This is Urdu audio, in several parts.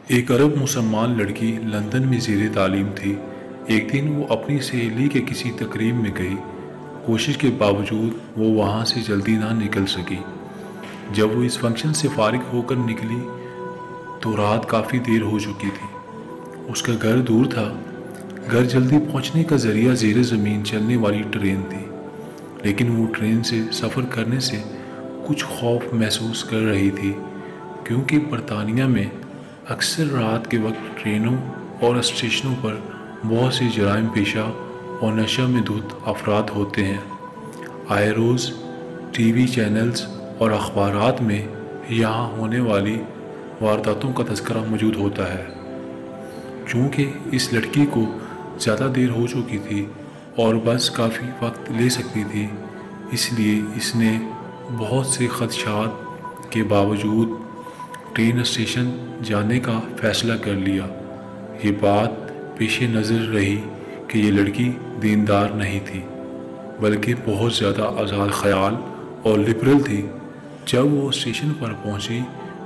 ایک عرب مسلمان لڑکی لندن میں زیر تعلیم تھی۔ ایک دن وہ اپنی سہیلی کے کسی تقریب میں گئی۔ کوشش کے باوجود وہ وہاں سے جلدی نہ نکل سکی۔ جب وہ اس فنکشن سے فارغ ہو کر نکلی تو رات کافی دیر ہو چکی تھی۔ اس کا گھر دور تھا۔ گھر جلدی پہنچنے کا ذریعہ زیر زمین چلنے والی ٹرین تھی، لیکن وہ ٹرین سے سفر کرنے سے کچھ خوف محسوس کر رہی تھی، کیونکہ برطانیہ میں اکثر رات کے وقت ٹرینوں اور اسٹیشنوں پر بہت سے جرائم پیشہ اور نشہ میں دھت افراد ہوتے ہیں۔ آئے روز ٹی وی چینلز اور اخبارات میں یہاں ہونے والی وارداتوں کا تذکرہ موجود ہوتا ہے۔ چونکہ اس لڑکی کو زیادہ دیر ہو چکی تھی اور بس کافی وقت لے سکتی تھی، اس لیے اس نے بہت سے خدشات کے باوجود ٹرین اسٹیشن جانے کا فیصلہ کر لیا۔ یہ بات پیش نظر رہی کہ یہ لڑکی دیندار نہیں تھی، بلکہ بہت زیادہ آزاد خیال اور لبرل تھی۔ جب وہ اسٹیشن پر پہنچی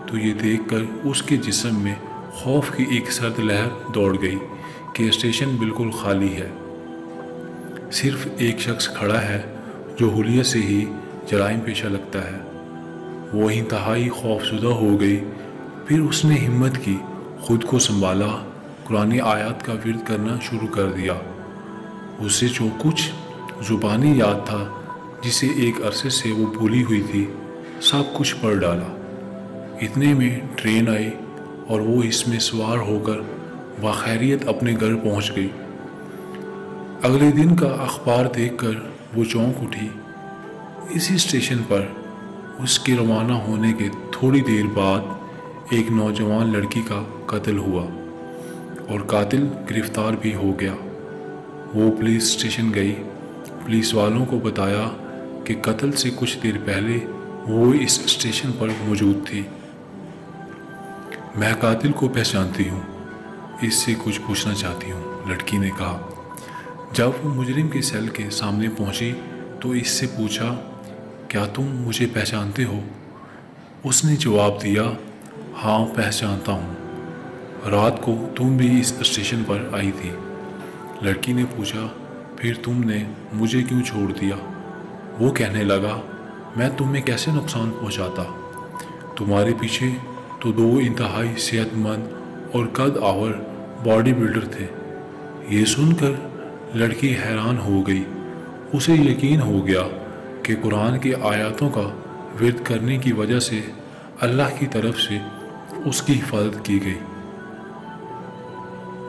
تو یہ دیکھ کر اس کے جسم میں خوف کی ایک سرد لہر دوڑ گئی کہ اسٹیشن بالکل خالی ہے، صرف ایک شخص کھڑا ہے جو حلیے سے ہی جرائم پیشہ لگتا ہے۔ وہ انتہائی خوفزدہ ہو گئی۔ پھر اس نے ہمت کی، خود کو سنبھالا، قرآن آیات کا ورد کرنا شروع کر دیا۔ اسے جو کچھ زبانی یاد تھا، جسے ایک عرصے سے وہ بھولی ہوئی تھی، سب کچھ پڑھ ڈالا۔ اتنے میں ٹرین آئی اور وہ اس میں سوار ہو کر بخیریت اپنے گھر پہنچ گئی۔ اگلے دن کا اخبار دیکھ کر وہ چونک اٹھی۔ اسی اسٹیشن پر اس کے روانہ ہونے کے تھوڑی دیر بعد ایک نوجوان لڑکی کا قتل ہوا اور قاتل گرفتار بھی ہو گیا۔ وہ پولیس اسٹیشن گئی، پولیس والوں کو بتایا کہ قتل سے کچھ دیر پہلے وہ اس اسٹیشن پر موجود تھی۔ میں قاتل کو پہچانتی ہوں، اس سے کچھ پوچھنا چاہتی ہوں، لڑکی نے کہا۔ جب وہ مجرم کے سیل کے سامنے پہنچی تو اس سے پوچھا، کیا تم مجھے پہچانتے ہو؟ اس نے جواب دیا، ہاں پہچانتا ہوں، رات کو تم بھی اس اسٹیشن پر آئی تھی۔ لڑکی نے پوچھا، پھر تم نے مجھے کیوں چھوڑ دیا؟ وہ کہنے لگا، میں تمہیں کیسے نقصان پہنچاتا؟ تمہارے پیچھے تو دو انتہائی صحت مند اور قد آور باڈی بلڈر تھے۔ یہ سن کر لڑکی حیران ہو گئی۔ اسے یقین ہو گیا کہ قرآن کی آیاتوں کا ورد کرنے کی وجہ سے اللہ کی طرف سے اس کی حفاظت کی گئی۔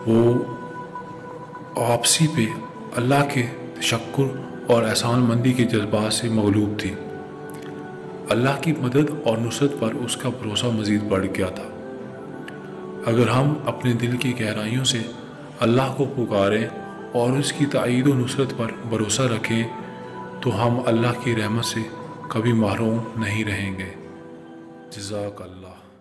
وہ واپسی پہ اللہ کے تشکر اور احسان مندی کے جذبات سے مغلوب تھی۔ اللہ کی مدد اور نصرت پر اس کا بھروسہ مزید بڑھ گیا تھا۔ اگر ہم اپنے دل کی گہرائیوں سے اللہ کو پکاریں اور اس کی تائید و نصرت پر بھروسہ رکھیں تو ہم اللہ کی رحمت سے کبھی محروم نہیں رہیں گے۔ جزاک اللہ۔